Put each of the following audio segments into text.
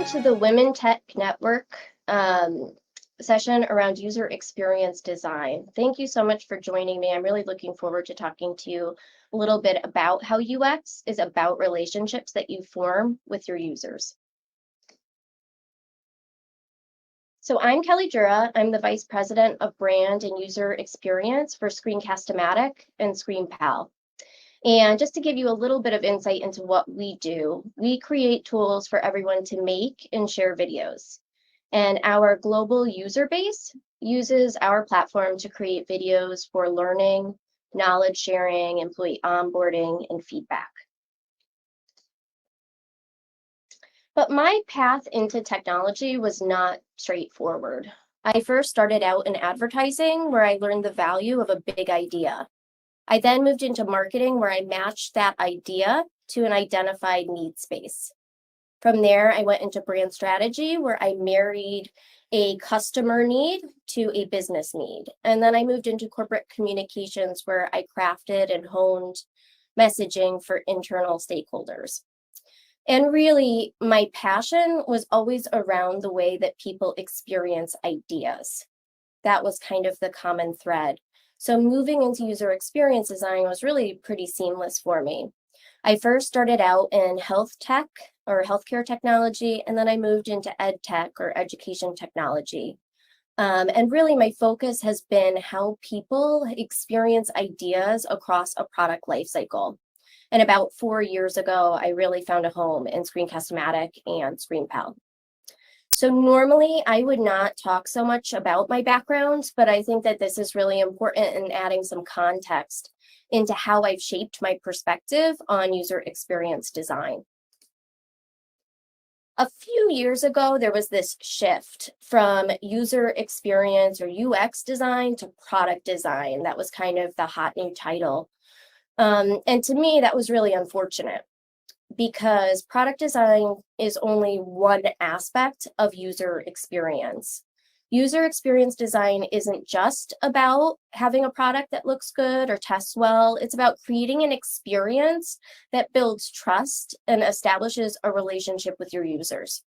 to the Women Tech Network session around user experience design. Thank you so much for joining me. I'm really looking forward to talking to you a little bit about how UX is about relationships that you form with your users. So I'm Kelly Jura. I'm the Vice President of Brand and User Experience for Screencast-O-Matic and ScreenPal. And just to give you a little bit of insight into what we do, we create tools for everyone to make and share videos. And our global user base uses our platform to create videos for learning, knowledge sharing, employee onboarding, and feedback. But my path into technology was not straightforward. I first started out in advertising, where I learned the value of a big idea. I then moved into marketing, where I matched that idea to an identified need space. From there, I went into brand strategy, where I married a customer need to a business need. And then I moved into corporate communications, where I crafted and honed messaging for internal stakeholders. And really, my passion was always around the way that people experience ideas. That was kind of the common thread. So moving into user experience design was really pretty seamless for me. I first started out in health tech or healthcare technology, and then I moved into ed tech or education technology. And really my focus has been how people experience ideas across a product lifecycle. And about 4 years ago, I really found a home in Screencast-O-Matic and ScreenPal. So normally I would not talk so much about my background, but I think that this is really important in adding some context into how I've shaped my perspective on user experience design. A few years ago, there was this shift from user experience or UX design to product design. That was kind of the hot new title. And to me, that was really unfortunate, because product design is only one aspect of user experience. User experience design isn't just about having a product that looks good or tests well. It's about creating an experience that builds trust and establishes a relationship with your users.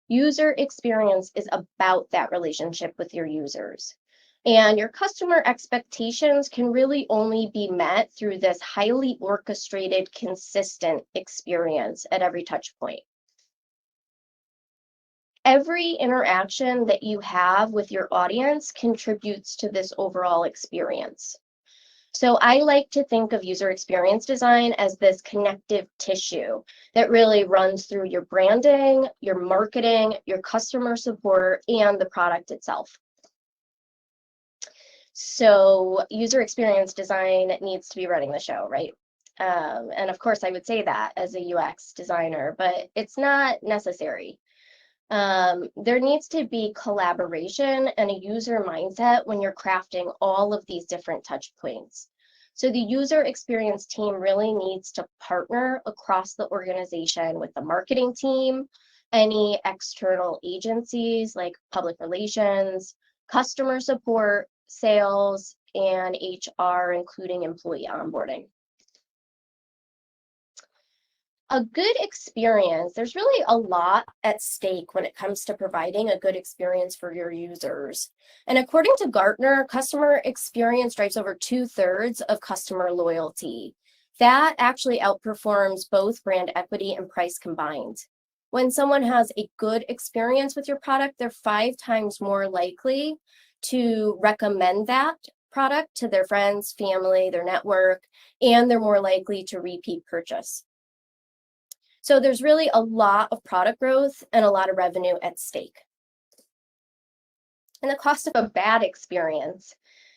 User experience is about that relationship with your users. And your customer expectations can really only be met through this highly orchestrated, consistent experience at every touch point. Every interaction that you have with your audience contributes to this overall experience. So I like to think of user experience design as this connective tissue that really runs through your branding, your marketing, your customer support, and the product itself. So user experience design needs to be running the show, right? And of course, I would say that as a UX designer, but it's not necessary. There needs to be collaboration and a user mindset when you're crafting all of these different touch points. So the user experience team really needs to partner across the organization with the marketing team, any external agencies like public relations, customer support, sales, and HR, including employee onboarding. A good experience, there's really a lot at stake when it comes to providing a good experience for your users. And according to Gartner, customer experience drives over 2/3 of customer loyalty. That actually outperforms both brand equity and price combined. When someone has a good experience with your product, they're 5 times more likely to recommend that product to their friends, family, their network, and they're more likely to repeat purchase. So there's really a lot of product growth and a lot of revenue at stake. And the cost of a bad experience.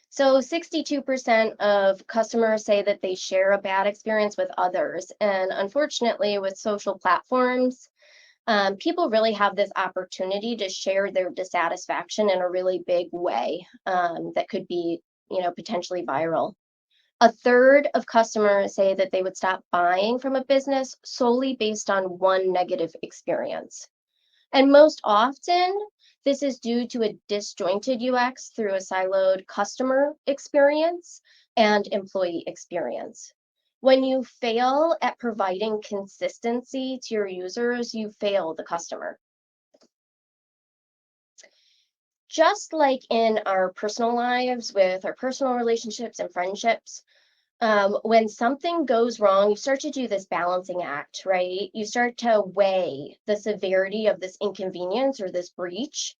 So 62% of customers say that they share a bad experience with others. And unfortunately, with social platforms, people really have this opportunity to share their dissatisfaction in a really big way that could be, potentially viral. 1/3 of customers say that they would stop buying from a business solely based on one negative experience. And most often, this is due to a disjointed UX through a siloed customer experience and employee experience. When you fail at providing consistency to your users, you fail the customer. Just like in our personal lives with our personal relationships and friendships, when something goes wrong, you start to do this balancing act, right? You start to weigh the severity of this inconvenience or this breach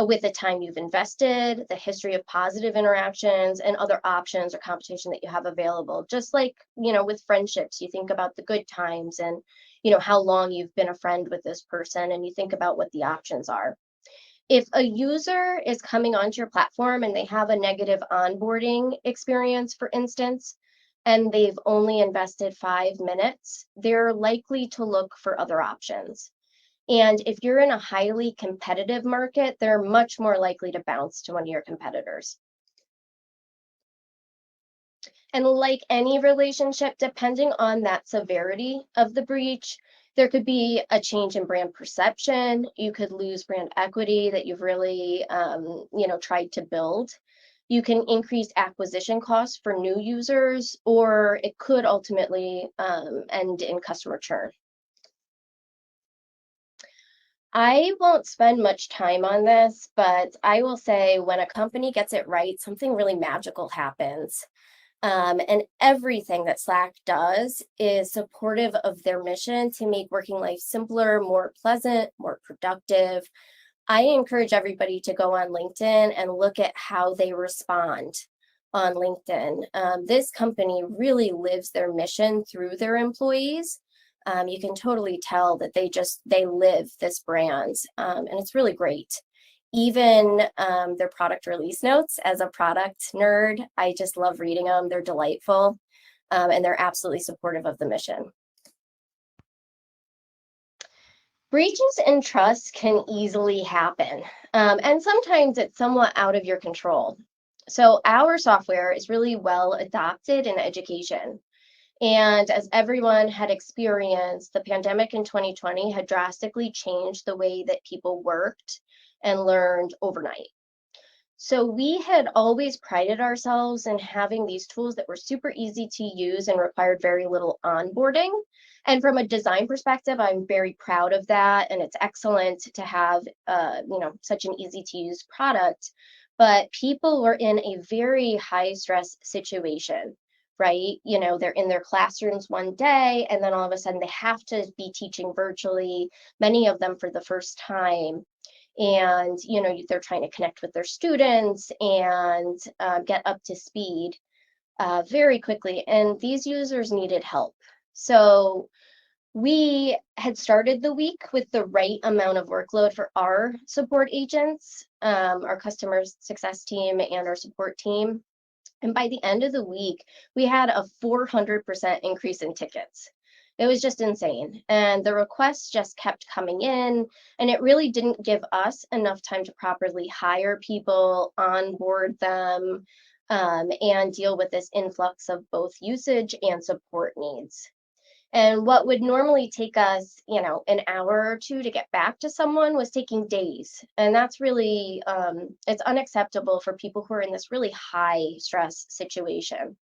with the time you've invested, the history of positive interactions, and other options or competition that you have available. Just like, with friendships, you think about the good times and, how long you've been a friend with this person, and you think about what the options are. If a user is coming onto your platform and they have a negative onboarding experience, for instance, and they've only invested 5 minutes, they're likely to look for other options. And if you're in a highly competitive market, they're much more likely to bounce to one of your competitors. And like any relationship, depending on that severity of the breach, there could be a change in brand perception. You could lose brand equity that you've really, tried to build. You can increase acquisition costs for new users, or it could ultimately end in customer churn. I won't spend much time on this, but I will say when a company gets it right, something really magical happens. And everything that Slack does is supportive of their mission to make working life simpler, more pleasant, more productive. I encourage everybody to go on LinkedIn and look at how they respond on LinkedIn. This company really lives their mission through their employees. You can totally tell that they live this brand, and it's really great. Even their product release notes, as a product nerd, I just love reading them. They're delightful, and they're absolutely supportive of the mission. Breaches in trust can easily happen, and sometimes it's somewhat out of your control. So our software is really well adopted in education. And as everyone had experienced, the pandemic in 2020 had drastically changed the way that people worked and learned overnight. So we had always prided ourselves in having these tools that were super easy to use and required very little onboarding. And from a design perspective, I'm very proud of that. And it's excellent to have, such an easy to use product. But people were in a very high stress situation, right? They're in their classrooms one day, and then all of a sudden they have to be teaching virtually, many of them for the first time. And they're trying to connect with their students and get up to speed very quickly, and these users needed help. So we had started the week with the right amount of workload for our support agents, our customer success team and our support team, and by the end of the week we had a 400% increase in tickets. It was just insane. And the requests just kept coming in, and it really didn't give us enough time to properly hire people, onboard them, and deal with this influx of both usage and support needs. And what would normally take us, an hour or two to get back to someone was taking days. And that's really, it's unacceptable for people who are in this really high stress situation.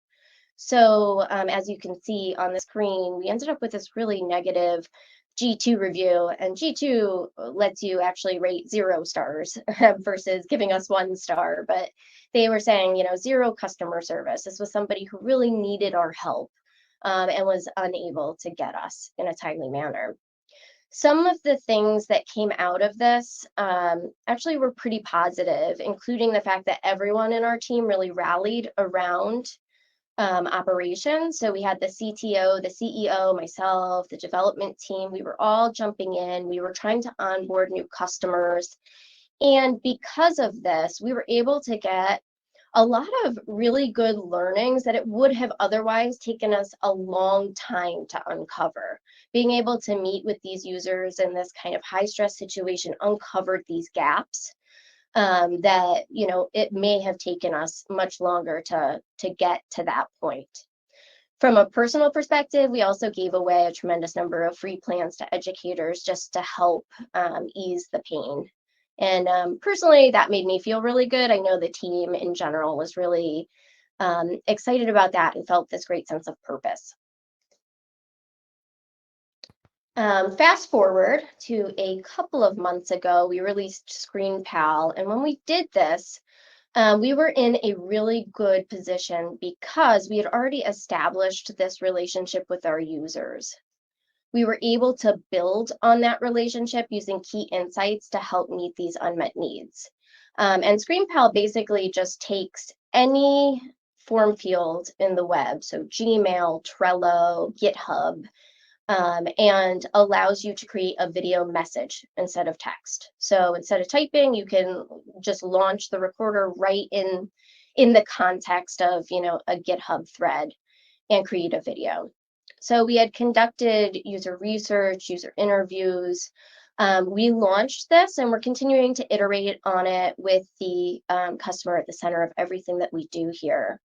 So as you can see on the screen, we ended up with this really negative G2 review, and G2 lets you actually rate 0 stars versus giving us 1 star. But they were saying, 0 customer service. This was somebody who really needed our help and was unable to get us in a timely manner. Some of the things that came out of this actually were pretty positive, including the fact that everyone in our team really rallied around operations. So we had the CTO, the CEO, myself, the development team. We were all jumping in. We were trying to onboard new customers. And because of this, we were able to get a lot of really good learnings that it would have otherwise taken us a long time to uncover. Being able to meet with these users in this kind of high stress situation uncovered these gaps that it may have taken us much longer to get to that point. From a personal perspective, we also gave away a tremendous number of free plans to educators just to help ease the pain. And personally, that made me feel really good. I know the team in general was really excited about that and felt this great sense of purpose. Fast forward to a couple of months ago, we released ScreenPal. And when we did this, we were in a really good position because we had already established this relationship with our users. We were able to build on that relationship using key insights to help meet these unmet needs. And ScreenPal basically just takes any form field in the web, so Gmail, Trello, GitHub, and allows you to create a video message instead of text. So instead of typing, you can just launch the recorder right in the context of, a GitHub thread and create a video. So we had conducted user research, user interviews. We launched this and we're continuing to iterate on it with the customer at the center of everything that we do here.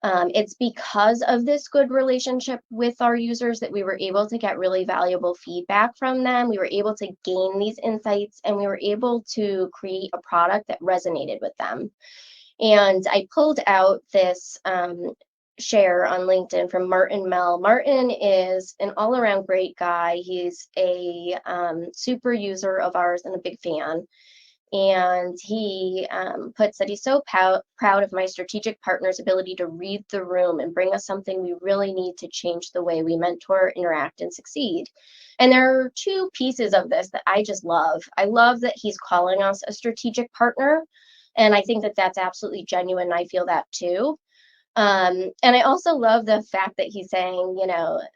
It's because of this good relationship with our users that we were able to get really valuable feedback from them. We were able to gain these insights and we were able to create a product that resonated with them. And I pulled out this share on LinkedIn from Martin Mell. Martin is an all-around great guy. He's a super user of ours and a big fan. And he puts that he's so proud of my strategic partner's ability to read the room and bring us something we really need to change the way we mentor, interact, and succeed. And there are two pieces of this that I just love. I love that he's calling us a strategic partner. And I think that that's absolutely genuine. I feel that too. And I also love the fact that he's saying,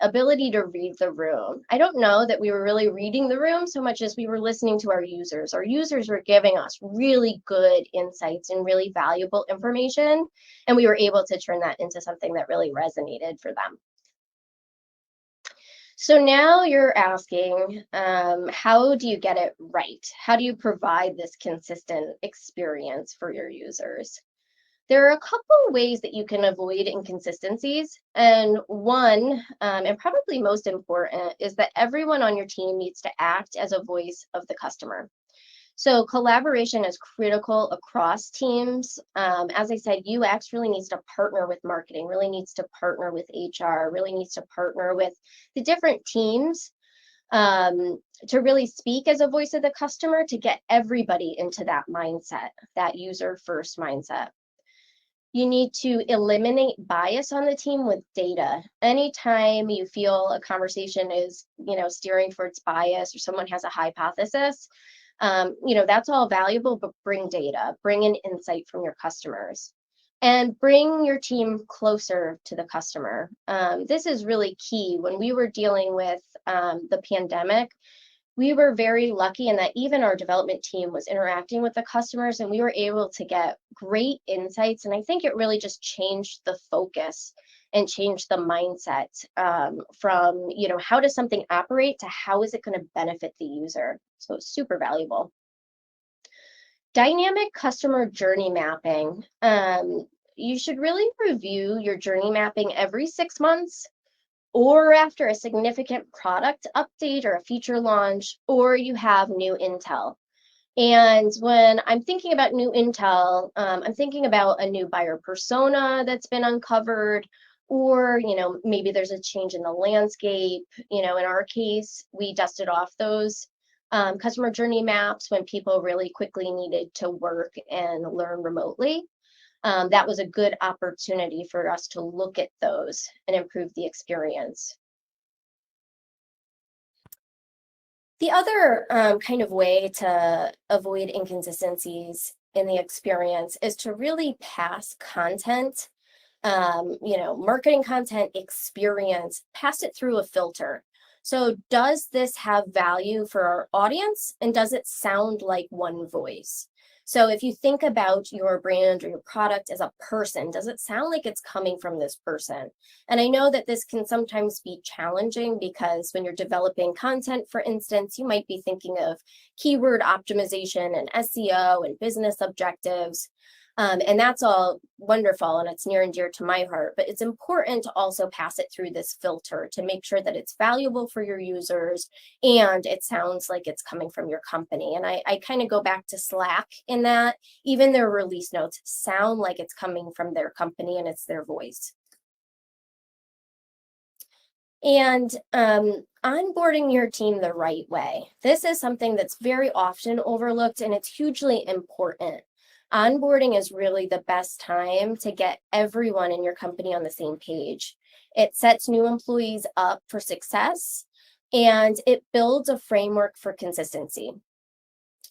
ability to read the room. I don't know that we were really reading the room so much as we were listening to our users. Our users were giving us really good insights and really valuable information, and we were able to turn that into something that really resonated for them. So now you're asking, how do you get it right? How do you provide this consistent experience for your users? There are a couple ways that you can avoid inconsistencies. And one, and probably most important, is that everyone on your team needs to act as a voice of the customer. So collaboration is critical across teams. As I said, UX really needs to partner with marketing, really needs to partner with HR, really needs to partner with the different teams to really speak as a voice of the customer to get everybody into that mindset, that user first mindset. You need to eliminate bias on the team with data. Anytime you feel a conversation is, steering towards bias or someone has a hypothesis, that's all valuable, but bring data, bring an insight from your customers, and bring your team closer to the customer. This is really key. When we were dealing with the pandemic, we were very lucky in that even our development team was interacting with the customers and we were able to get great insights. And I think it really just changed the focus and changed the mindset from, how does something operate to how is it going to benefit the user? So it's super valuable. Dynamic customer journey mapping. You should really review your journey mapping every 6 months, or after a significant product update or a feature launch, or you have new intel. And when I'm thinking about new intel, I'm thinking about a new buyer persona that's been uncovered, or maybe there's a change in the landscape. In our case, we dusted off those customer journey maps when people really quickly needed to work and learn remotely. That was a good opportunity for us to look at those and improve the experience. The other kind of way to avoid inconsistencies in the experience is to really pass content, marketing content experience, pass it through a filter. So does this have value for our audience, and does it sound like one voice? So if you think about your brand or your product as a person, does it sound like it's coming from this person? And I know that this can sometimes be challenging because when you're developing content, for instance, you might be thinking of keyword optimization and SEO and business objectives. And that's all wonderful and it's near and dear to my heart, but it's important to also pass it through this filter to make sure that it's valuable for your users and it sounds like it's coming from your company. And I kind of go back to Slack in that even their release notes sound like it's coming from their company and it's their voice. And onboarding your team the right way. This is something that's very often overlooked and it's hugely important. Onboarding is really the best time to get everyone in your company on the same page. It sets new employees up for success and it builds a framework for consistency.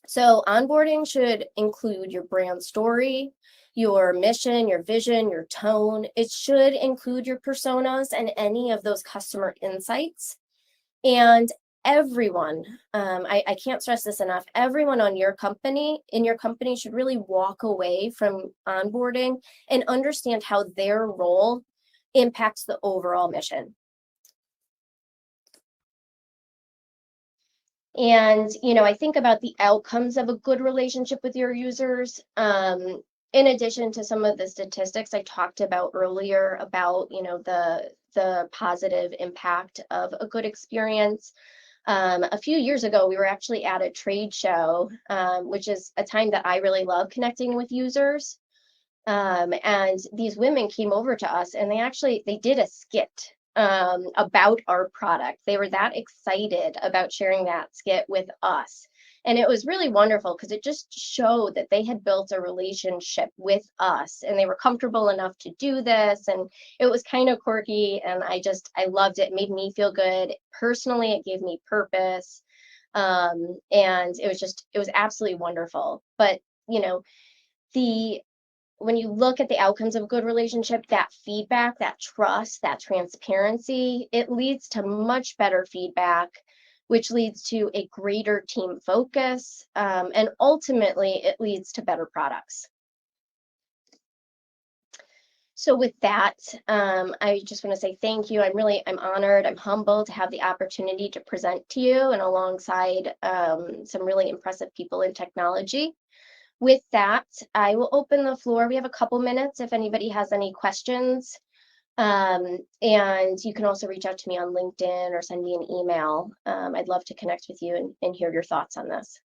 So, onboarding should include your brand story, your mission, your vision, your tone. It should include your personas and any of those customer insights. And everyone, I can't stress this enough, everyone on your company, in your company, should really walk away from onboarding and understand how their role impacts the overall mission. And, I think about the outcomes of a good relationship with your users. In addition to some of the statistics I talked about earlier about, the positive impact of a good experience. A few years ago, we were actually at a trade show, which is a time that I really love connecting with users. And these women came over to us and they did a skit about our product. They were that excited about sharing that skit with us. And it was really wonderful because it just showed that they had built a relationship with us and they were comfortable enough to do this. And it was kind of quirky. And I loved it. It made me feel good. Personally, it gave me purpose. And it was absolutely wonderful. But, the when you look at the outcomes of a good relationship, that feedback, that trust, that transparency, it leads to much better feedback, which leads to a greater team focus. And ultimately, it leads to better products. So with that, I just want to say thank you. I'm honored, I'm humbled to have the opportunity to present to you and alongside some really impressive people in technology. With that, I will open the floor. We have a couple minutes if anybody has any questions. And you can also reach out to me on LinkedIn or send me an email. I'd love to connect with you and hear your thoughts on this.